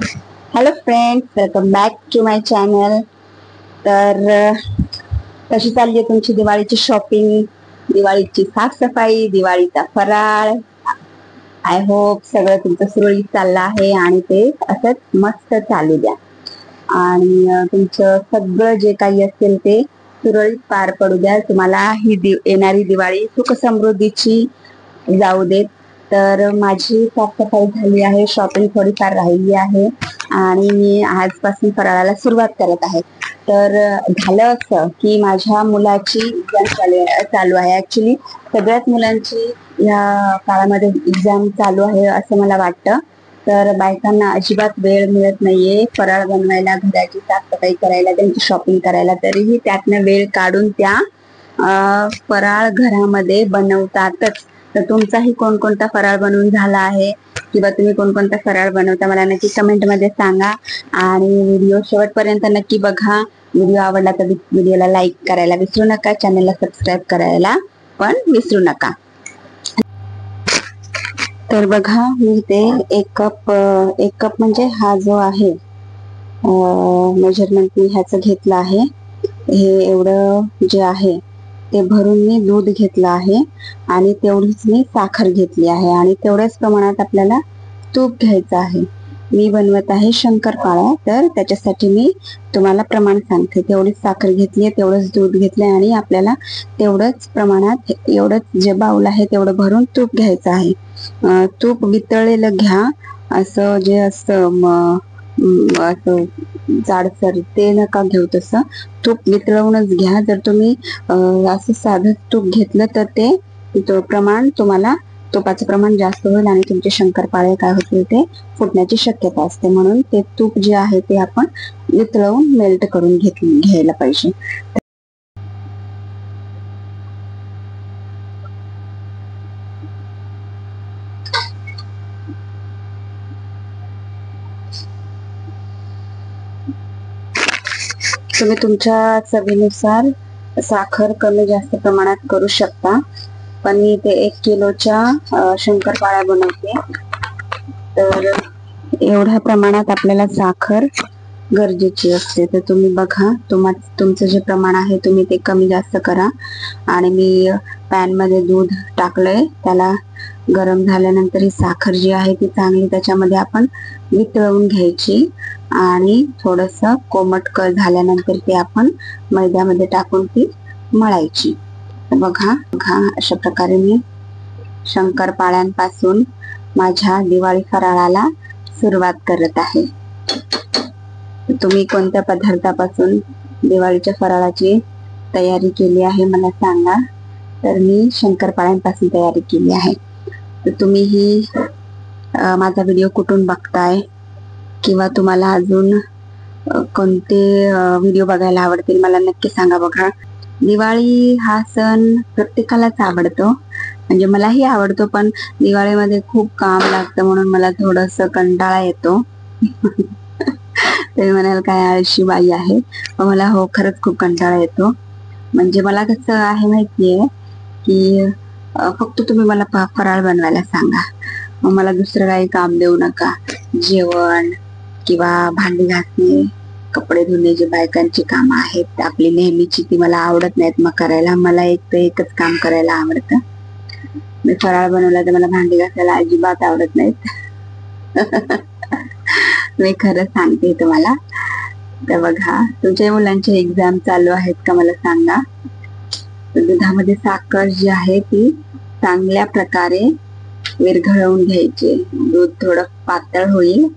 Hello friends, welcome back to my channel. तर कशी चालली आहे तुमची दिवाळीची शॉपिंग, दिवाळीची साफसफाई, दिवाळीचा फराळ? आय होप सगळं तुमचं सुरळीत चाललं आहे आणि ते असंच मस्त चालू द्या. आणि तुमचं सगळं जे काही असेल ते सुरळीत पार पडू द्या. तुम्हाला ही येणारी दिवाळी सुख समृद्धीची जाऊ देत. तर माझी साफसफाई झाली आहे, शॉपिंग थोडीफार राहिली आहे आणि मी आजपासून फराळाला सुरुवात करत आहे. तर झालं असं की माझ्या मुलाची एक्झाम चालू आहे. ऍक्च्युली सगळ्याच मुलांची या काळामध्ये एक्झाम चालू आहे असं मला वाटतं. तर बायकांना अजिबात वेळ मिळत नाहीये फराळ बनवायला, घराची साफसफाई करायला, त्यांची शॉपिंग करायला. तरीही त्यातनं वेळ काढून त्या फराळ घरामध्ये बनवतातच. तर तुमचाही कोणकोणता फराळ बनवून झाला आहे किंवा तुम्ही कोणकोणता फराळ बनवता मला नक्की कमेंट मध्ये सांगा. आणि व्हिडिओ शेवटपर्यंत नक्की बघा. व्हिडिओ आवडला तर व्हिडिओला लाईक करायला विसरू नका, चॅनलला सबस्क्राईब करायला पण विसरू नका. तर बघा, मी ते एक कप म्हणजे हा जो आहे मेजरमेंट मी ह्याचं घेतलं आहे. हे एवढं जे आहे ते भरून मी दूध घेतलं आहे आणि तेवढीच मी साखर घेतली आहे आणि तेवढ्याच प्रमाणात आपल्याला तूप घ्यायचं आहे. मी बनवत आहे शंकरपाळ्या, तर त्याच्यासाठी मी तुम्हाला प्रमाण सांगते. तेवढीच साखर घेतली आहे, तेवढंच दूध घेतलंय आणि आपल्याला तेवढंच प्रमाणात एवढंच जे बाउल आहे तेवढं भरून तूप घ्यायचं आहे. तूप वितळलेलं घ्या, असं जे असतं असं जाडसर ते नका घेऊ. तसं तूप वितळवूनच घ्या. जर तुम्ही असं साधं तूप घेतलं तर ते प्रमाण तुम्हाला तुपाचं प्रमाण जास्त होईल आणि तुमचे शंकरपाळे काय होतील ते फुटण्याची शक्यता असते. म्हणून ते तूप जे आहे ते आपण वितळवून मेल्ट करून घ्यायला पाहिजे. तुम्ही तुमच्या चवीनुसार साखर कमी जास्त प्रमाणात करू शकता. पण मी ते 1 किलोच्या शंकरपाळ्या बनवते, तर एवढ्या प्रमाणात आपल्याला साखर गरजेची असते. तर तुम्ही बघा, तुमचं जे प्रमाण आहे तुम्ही ते कमी जास्त करा. आणि मी पॅन मध्ये दूध टाकलंय, त्याला गरम झाल्यानंतर ही साखर जी आहे ती चांगली त्याच्यामध्ये आपण वितळवून घ्यायची आणि थोडस कोमट झाल्यानंतर ते आपण मैद्यामध्ये टाकून ती मळायची. बघा अशा प्रकारे मी शंकरपाळ्यांपासून माझ्या दिवाळी फराळाला सुरुवात करत आहे. तुम्ही कोणत्या पदार्थापासून दिवाळीच्या फराळाची तयारी केली आहे मला सांगा. तर मी शंकरपाळ्यांपासून तयारी केली आहे. तर तुम्ही ही माझा व्हिडिओ कुठून बघताय किंवा तुम्हाला अजून कोणते व्हिडिओ बघायला आवडतील मला नक्की सांगा. बघा, दिवाळी हा सण प्रत्येकालाच आवडतो, म्हणजे मलाही आवडतो. पण दिवाळीमध्ये खूप काम लागतं म्हणून मला थोडस कंटाळा येतो. तुम्ही म्हणाल काय आळशी बाई आहे, पण मला खरंच खूप कंटाळा येतो. म्हणजे मला कसं आहे माहितीये की फक्त तुम्ही मला फराळ बनवायला सांगा, मग मला दुसरं काही काम देऊ नका. जेवण किंवा भांडी घासणे, कपडे धुणे, जे बायकांची कामं आहेत आपली नेहमीची, ती मला आवडत नाहीत मग करायला. मला एकच काम करायला आवडतं. मी फराळ बनवला तर मला भांडी घासायला अजिबात आवडत नाहीत. मी खरं सांगते तुम्हाला. तर बघा, तुमच्या मुलांचे एक्झाम चालू आहेत का मला सांगा. दुधामध्ये साखर जी आहे ती चांगल्या प्रकारे विरघळवून घ्यायची. दूध थोडं पातळ होईल,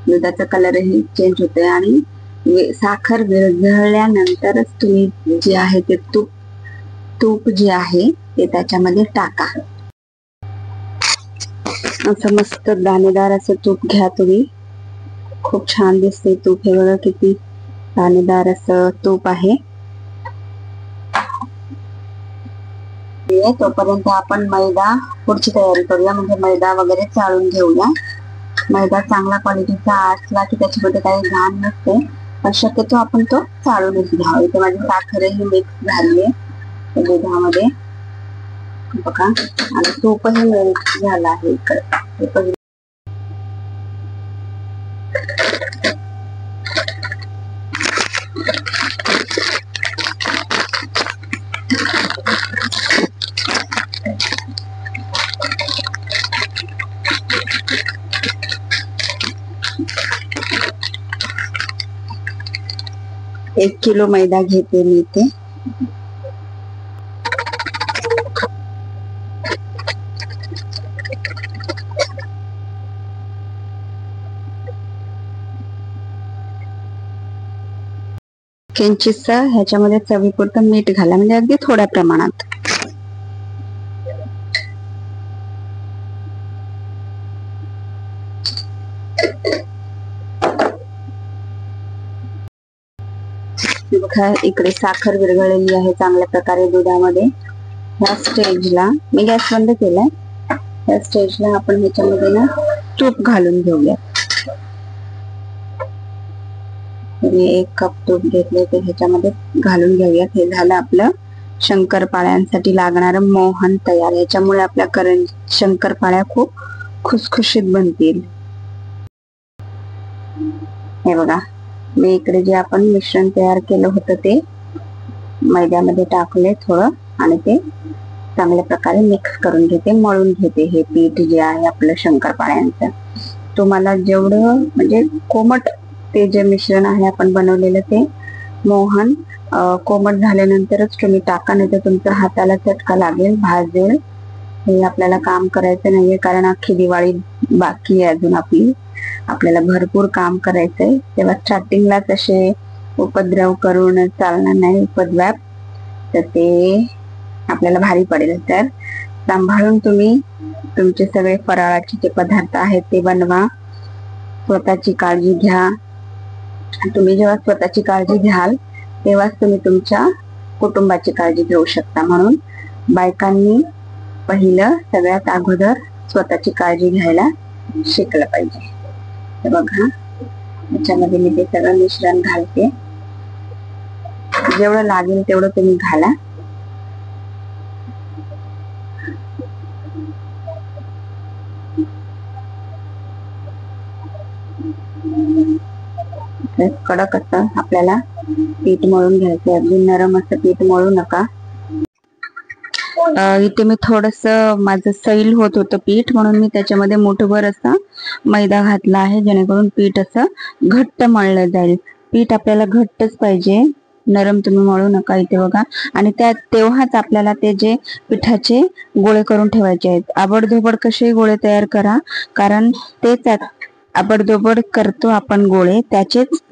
दुधाचा कलरही चेंज होतोय आणि साखर विरघळल्यानंतरच तुम्ही जे आहे ते तूप जे आहे ते त्याच्यामध्ये टाका. असं मस्त दाणेदार असं तूप घ्या तुम्ही. खूप छान दिसते तूप. हे बघा किती दाणेदार असं तूप आहे. तोपर्यंत आपण मैदा पुढची तयारी करूया. म्हणजे मैदा वगैरे चाळून घेऊया. मैदा चांगला क्वालिटीचा असला की त्याच्यामध्ये काही घाण नसते, पण शक्यतो आपण तो चाळूनच घ्यावा. इथे माझी साखरही मिक्स झाली आहे दुधामध्ये बघा, आणि तूपही मेल्ट झाला आहे. एक किलो मैदा घेते मी इथे. किंचितसं ह्याच्यामध्ये चवीपुरतं मीठ घाला, म्हणजे अगदी थोड्या प्रमाणात. बघा इकडे साखर विरघळलेली आहे चांगल्या प्रकारे दुधामध्ये. ह्या स्टेजला मी गॅस बंद केलाय. ह्या स्टेजला आपण ह्याच्यामध्ये ना तूप घालून घेऊया. मी 1 कप तूप घेतले ते ह्याच्यामध्ये घालून घेऊयात. हे झालं आपलं शंकरपाळ्यांसाठी लागणारं मोहन तयार. याच्यामुळे आपल्या शंकरपाळ्या खूप खुसखुशीत बनतील. हे बघा मी इकडे जे आपण मिश्रण तयार केलं होतं ते मैद्यामध्ये टाकले थोडं, आणि ते चांगल्या प्रकारे मिक्स करून घेते, मळून घेते. हे पीठ जे आहे आपलं शंकरपाळ्यांचं, तुम्हाला जेवढं म्हणजे कोमट ते जे मिश्रण आहे आपण बनवलेलं ते मोहन कोमट झाल्यानंतरच तुम्ही टाका, नाही तर तुमच्या हाताला चटका लागेल, भाजेल. हे आपल्याला काम करायचं नाहीये, कारण अख्खी दिवाळी बाकी आहे अजून आपली. आपल्याला भरपूर काम करायचंय. तेव्हा स्टार्टिंगलाच असे उपद्रव करून चालणार नाही, उपद्व्याप, तर ते आपल्याला भारी पडेल. तर सांभाळून तुम्ही तुमचे सगळे फराळाचे जे पदार्थ आहेत ते बनवा. स्वतःची काळजी घ्या. तुम्ही जेव्हा स्वतःची काळजी घ्याल तेव्हाच तुम्ही तुमच्या कुटुंबाची काळजी घेऊ शकता. म्हणून बायकांनी पहिलं सगळ्यात अगोदर स्वतःची काळजी घ्यायला शिकलं पाहिजे. तर बघा याच्यामध्ये मी ते सगळं मिश्रण घालते. जेवढं लागेल तेवढं तुम्ही घाला. कडक असं आपल्याला पीठ मळून घ्यायचं. अगदी नरम असं पीठ मळू नका. इथे मी थोडस माझं सैल होत होतं पीठ, म्हणून मी त्याच्यामध्ये मुठभर असा मैदा घातला आहे, जेणेकरून पीठ असं घट्ट मळलं जाईल. पीठ आपल्याला घट्टच पाहिजे, नरम तुम्ही मळू नका. इथे बघा, आणि तेव्हाच आपल्याला ते जे पिठाचे गोळे करून ठेवायचे आहेत. आबडधोबड कसे गोळे तयार करा, कारण तेच आबडधोबड करतो आपण गोळे, त्याचेच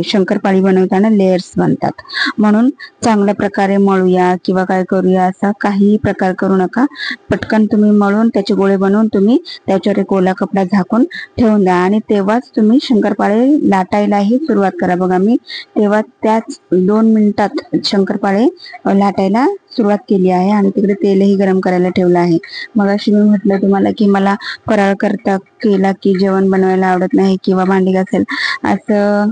शंकरपाळी बनवताना लेयर्स बनतात. म्हणून चांगल्या प्रकारे मळूया किंवा काय करूया असा काही प्रकार करू नका. पटकन तुम्ही मळून त्याचे गोळे बनवून तुम्ही त्याच्यावर एक ओला कपडा झाकून ठेवून द्या, आणि तेव्हाच तुम्ही शंकरपाळे लाटायलाही सुरुवात करा. बघा मी तेव्हा त्याच 2 मिनिटात शंकरपाळे लाटायला सुरुवात केली आहे, आणि तिकडे तेलही गरम करायला ठेवलं आहे. मग अशी मी म्हटलं तुम्हाला की मला फराळ करता केला की जेवण बनवायला आवडत नाही किंवा भांडी घासेल असं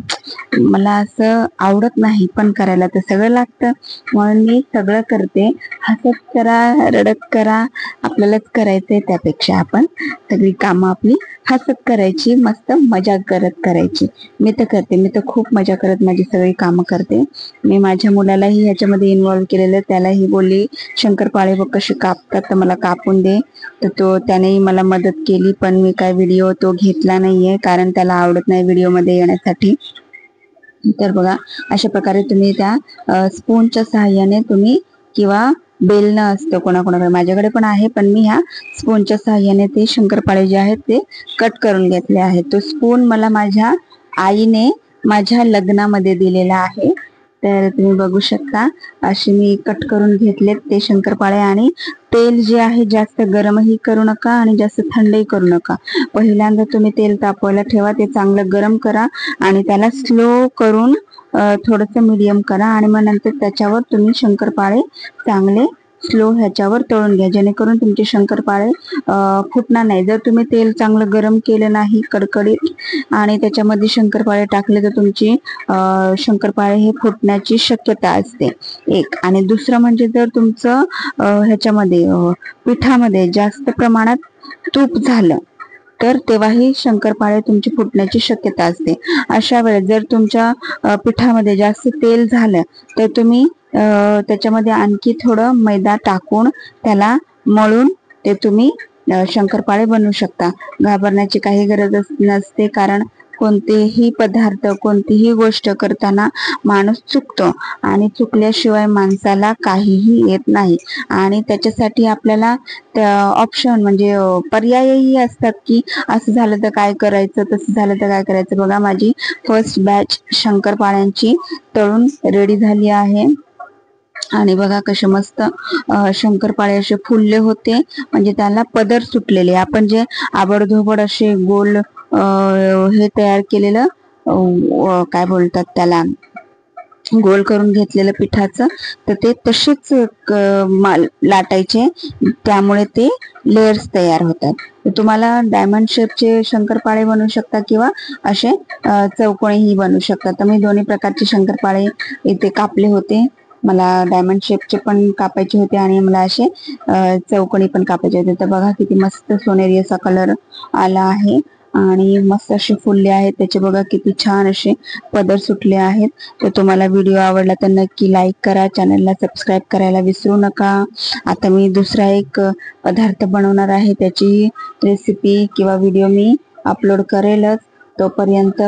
मला असं आवडत नाही, पण करायला तर सगळं लागतं. म्हणून मी सगळं करते. हसत करा, रडत करा, आपल्यालाच करायचंय. त्यापेक्षा आपण सगळी कामं आपली हसत करायची, मस्त मजा करत करायची. मी तर करते, मी तर खूप मजा करत माझी सगळी कामं करते. मी माझ्या मुलालाही ह्याच्यामध्ये इन्व्हॉल्व केलेलं. त्यालाही बोलली शंकरपाळे बघ कशी कापतात, तर मला कापून दे. तर त्यानेही मला मदत केली, पण मी काय व्हिडिओ तो घेतला नाहीये, कारण त्याला आवडत नाही व्हिडिओमध्ये येण्यासाठी. तर बघा अशा प्रकारे तुम्ही त्या स्पूनच्या सहाय्याने तुम्ही, किंवा बेलणं असतं कोणाकोणाकडे, माझ्याकडे पण आहे, पण मी ह्या स्पूनच्या सहाय्याने ते शंकरपाळे जे आहेत ते कट करून घेतले आहेत. तो स्पून मला माझ्या आईने माझ्या लग्नामध्ये दिलेला आहे. तर तुम्ही बघू शकता असे मी कट करून घेतलेत ते शंकरपाळे. आणि तेल जे आहे जास्त गरमही करू नका आणि जास्त थंडही करू नका. पहिल्यांदा तुम्ही तेल तापवायला ठेवा, ते चांगलं गरम करा, आणि त्याला स्लो करून थोडंसं मीडियम करा, आणि मग नंतर त्याच्यावर तुम्ही शंकरपाळे चांगले स्लो ह्याच्यावर तळून घ्या, जेणेकरून तुमचे शंकरपाळे फुटणार नाही. जर तुम्ही तेल चांगलं गरम केलं नाही कडकडीत आणि त्याच्यामध्ये शंकरपाळे टाकले, तर तुमची शंकरपाळे हे फुटण्याची शक्यता असते एक. आणि दुसरं म्हणजे जर तुमचं ह्याच्यामध्ये पिठामध्ये जास्त प्रमाणात तूप झालं तर तेव्हाही शंकरपाळे तुमची फुटण्याची शक्यता असते. अशा वेळेस जर तुमच्या पिठामध्ये जास्त तेल झालं तर तुम्ही त्याच्यामध्ये आणखी थोडं मैदा टाकून त्याला मळून ते तुम्ही शंकरपाळे बनवू शकता. घाबरण्याची काही गरज नसते, कारण कोणतेही पदार्थ कोणतीही गोष्ट करताना माणूस चुकतो आणि चुकल्याशिवाय माणसाला काहीही येत नाही. आणि त्याच्यासाठी आपल्याला ऑप्शन म्हणजे पर्यायही असतात की असं झालं तर काय करायचं, तसं झालं तर काय करायचं. बघा, माझी फर्स्ट बॅच शंकरपाळ्यांची तळून रेडी झाली आहे. आणि बघा कसे मस्त शंकरपाळे असे फुलले होते, म्हणजे त्याला पदर सुटलेले. आपण जे आबडधोबड असे गोल हे तयार केलेलं काय बोलतात त्याला, गोल करून घेतलेलं पिठाचं, तर ते तसेच लाटायचे, त्यामुळे ते लेयर्स तयार होतात. तर तुम्हाला डायमंड शेपचे शंकरपाळे बनवू शकता किंवा असे चौकोनीही बनवू शकता. तर मी दोन्ही प्रकारचे शंकरपाळे इथे कापले होते. मला डायमंड शेपचे पण कापायचे होते आणि मला असे चौकोनी पण कापायचे होते. तर बघा किती मस्त सोनेरी असा कलर आला आहे आणि मस्त असे फुलले आहेत. त्याचे बघा किती छान असे पदर सुटले आहेत. तर तुम्हाला व्हिडिओ आवडला तर नक्की लाईक करा, चॅनलला सबस्क्राईब करायला विसरू नका. आता मी दुसरा एक पदार्थ बनवणार आहे, त्याची रेसिपी किंवा व्हिडिओ मी अपलोड करेलच. तोपर्यंत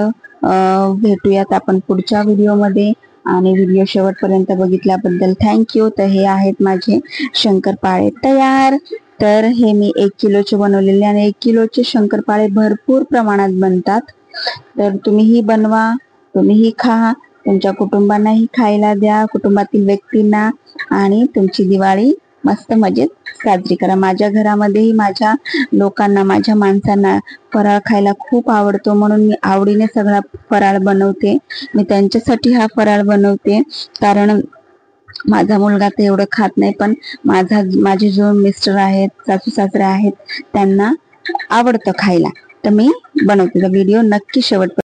भेटूयात आपण पुढच्या व्हिडिओमध्ये. आणि व्हिडिओ शेवटपर्यंत बघितल्याबद्दल थँक्यू. तर हे आहेत माझे शंकरपाळे तयार. तर हे मी 1 किलोचे बनवलेले आणि 1 किलोचे शंकरपाळे भरपूर प्रमाणात बनतात. तर तुम्हीही बनवा, तुम्हीही खा, तुमच्या कुटुंबांनाही खायला द्या, कुटुंबातील व्यक्तींना, आणि तुमची दिवाळी मस्त मजेत साजरी करा. माझ्या घरामध्येही माझ्या लोकांना, माझ्या माणसांना फराळ खायला खूप आवडतो, म्हणून मी आवडीने सगळा फराळ बनवते. मी त्यांच्यासाठी हा फराळ बनवते, कारण माझा मुलगा तर एवढं खात नाही, पण माझे जो मिस्टर आहेत, सासू सासरे आहेत, त्यांना आवडतं खायला, तर मी बनवते. व्हिडिओ नक्की शेवट